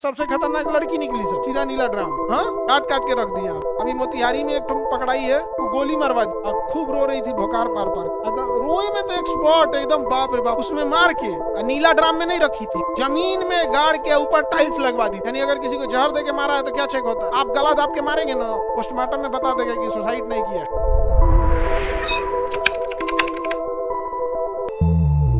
सबसे खतरनाक लड़की निकली सब, सीधा नीला ड्राम। हाँ, काट काट के रख दिया। अभी मोतिहारी में एक ठो पकड़ाई है, वो गोली मरवा दी। अब खूब रो रही थी, भोकार पार पार। रोए में तो एक्सपर्ट एकदम, बाप रे बाप। उसमें मार के नीला ड्राम में नहीं रखी थी, जमीन में गाड़ के ऊपर टाइल्स लगवा दी। यानी अगर किसी को जहर दे के मारा है तो क्या चेक होता है? आप गला दाब के मारेंगे ना, पोस्टमार्टम में बता देगा कि सुसाइड नहीं किया।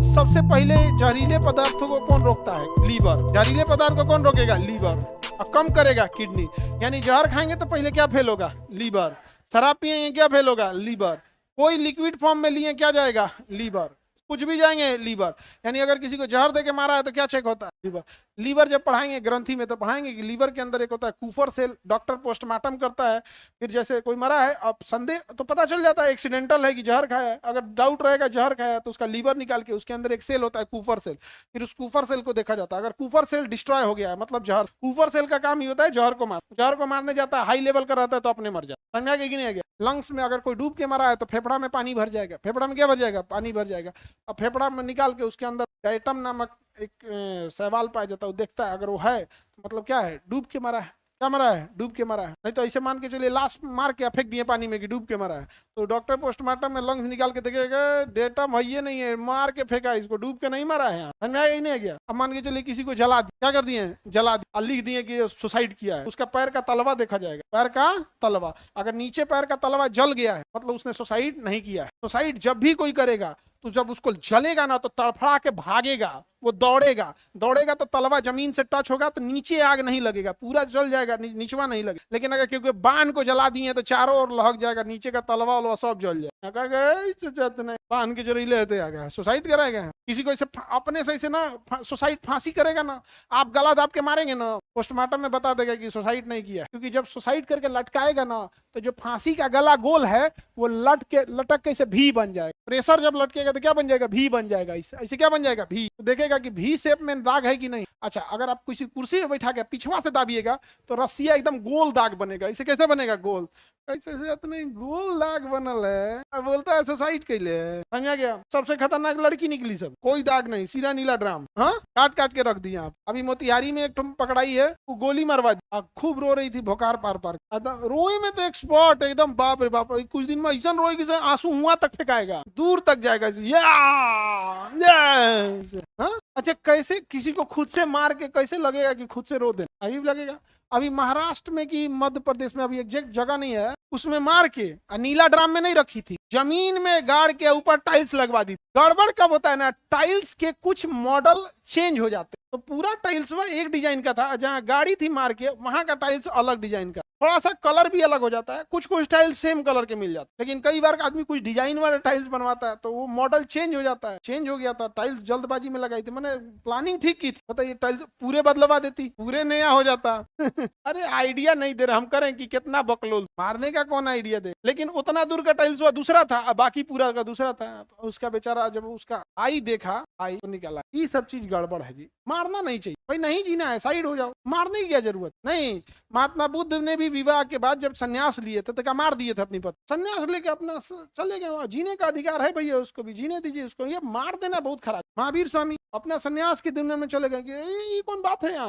सबसे पहले जहरीले पदार्थों को कौन रोकता है? लीवर। जहरीले पदार्थ को कौन रोकेगा? लीवर। और कम करेगा किडनी। यानी जहर खाएंगे तो पहले क्या फेल होगा? लीवर। शराब पिएंगे क्या फेल होगा? लीवर। कोई लिक्विड फॉर्म में लिए क्या जाएगा? लीवर। कुछ भी जाएंगे लीवर। यानी अगर किसी को जहर दे के मारा है तो क्या चेक होता है? लीवर। लीवर जब पढ़ाएंगे ग्रंथि में तो पढ़ाएंगे कि लीवर के अंदर एक होता है कूफर सेल। डॉक्टर पोस्टमार्टम करता है, फिर जैसे कोई मरा है, अब संदेह तो पता चल जाता है एक्सीडेंटल है कि जहर खाया है। अगर डाउट रहेगा जहर खाया है तो उसका लीवर निकाल के उसके अंदर एक सेल होता है कूफर सेल, फिर उस कूफर सेल को देखा जाता है। अगर कूफर सेल डिस्ट्रॉय हो गया है मतलब जहर, कूफर सेल का काम ही होता है जहर को मार। जहर को मारने जाता है, हाई लेवल का रहता है तो अपने मर जाता है। समझा कि नहीं आ गया? लंग्स में अगर कोई डूब के मरा है तो फेफड़ा में पानी भर जाएगा। फेफड़ा में क्या भर जाएगा? पानी भर जाएगा। अब फेफड़ा में निकाल के उसके अंदर डायटम नामक एक शैवाल पाया जाता है, वो देखता है। अगर वो है तो मतलब क्या है? डूब के मरा है। क्या मरा है? डूब के मरा है। नहीं तो ऐसे मान के चलिए लाश मार के फेंक दिए पानी में कि डूब के मरा है, तो डॉक्टर पोस्टमार्टम में लंग्स निकाल के देखेगा डेटम है ये नहीं है, मार के फेंका, इसको डूब के नहीं मरा है। समझ में आया ही नहीं आ गया? अब मान के चलिए किसी को जला दिया, क्या कर दिए? जला दिया, लिख दिए कि सुसाइड किया है। उसका पैर का तलवा देखा जाएगा, पैर का तलवा। अगर नीचे पैर का तलवा जल गया है मतलब उसने सुसाइड नहीं किया है। सुसाइड जब भी कोई करेगा तो जब उसको जलेगा ना तो तड़फड़ा के भागेगा, वो दौड़ेगा। दौड़ेगा तो तलवा जमीन से टच होगा तो नीचे आग नहीं लगेगा, पूरा जल जाएगा, निचवा नहीं लगेगा। लेकिन अगर क्योंकि बांध को जला दिए तो चारों ओर लहक जाएगा, नीचे का तलवा वलवा सब जल जाएगा। बांध के जरीले आ गया, सुसाइड कराएगा। किसी को ऐसे अपने से ऐसे ना सुसाइड फांसी करेगा ना, आप गला दाब के मारेंगे ना, पोस्टमार्टम में बता देगा कि सुसाइड नहीं किया। क्योंकि जब सुसाइड करके लटकाएगा ना तो जो फांसी का गला गोल है वो लटक के भी बन जाएगा। प्रेशर जब लटकेगा तो क्या बन जाएगा? भी बन जाएगा। ऐसे क्या बन जाएगा? भी। तो देखेगा कि भी शेप में दाग है कि नहीं। अच्छा, अगर आप किसी कुर्सी में बैठा के पिछवा से दाबिएगा तो रस्सिया एकदम गोल दाग बनेगा। इसे कैसे बनेगा? गोल। ऐसे इतने गोल दाग बनल है, बोलता है सुसाइड कैले है। समझा गया? सबसे खतरनाक लड़की निकली सब, कोई दाग नहीं, सीधा नीला ड्राम। हाँ, काट काट के रख दिया। आप अभी मोतिहारी में एक ठो पकड़ाई है, वो गोली मरवा दी। खूब रो रही थी, भोकार पार पार। रोए में तो एक्सपर्ट एकदम, बाप रे बाप। कुछ दिन में ऐसा रोएगी कि आंसू हुआ तक फेंकाएगा, दूर तक जाएगा। हाँ? अच्छा, कैसे किसी को खुद से मार के कैसे लगेगा कि खुद से रो दे? अजीब लगेगा। अभी महाराष्ट्र में कि मध्य प्रदेश में, अभी एग्जैक्ट जगह नहीं है, उसमें मार के नीला ड्राम में नहीं रखी थी, जमीन में गाड़ के ऊपर टाइल्स लगवा दी। गड़बड़ कब होता है ना, टाइल्स के कुछ मॉडल चेंज हो जाते। तो पूरा टाइल्स में एक डिजाइन का था, जहाँ गाड़ी थी मार के वहां का टाइल्स अलग डिजाइन का, थोड़ा सा कलर भी अलग हो जाता है। कुछ कुछ टाइल्स सेम कलर के मिल जाते हैं, लेकिन कई बार आदमी कुछ डिजाइन वाले टाइल्स बनवाता है तो वो मॉडल चेंज हो जाता है। चेंज हो गया था, टाइल्स जल्दबाजी में लगाई थी, मैंने प्लानिंग ठीक की थी, पता ये टाइल्स पूरे बदलवा देती, पूरे नया हो जाता। अरे आइडिया नहीं दे रहे हम, करें कि कितना बकलोल, मारने का कौन आइडिया दे। लेकिन उतना दूर का टाइल्स हुआ दूसरा था, बाकी पूरा का दूसरा था। उसका बेचारा जब उसका आई देखा, आई तो निकाला। ये सब चीज गड़बड़ है जी, मारना नहीं चाहिए भाई, नहीं जीना है साइड हो जाओ, मारने की क्या जरूरत नहीं। महात्मा बुद्ध ने भी विवाह के बाद जब संन्यास लिए थे तो क्या मार दिए थे अपनी पत्नी? संन्यास लेके अपना चले गए, जीने का अधिकार है भैया, उसको भी जीने दीजिए। उसको ये मार देना बहुत खराब। महावीर स्वामी अपना संन्यास की दुनिया में चले गए, ये कौन बात है यहाँ?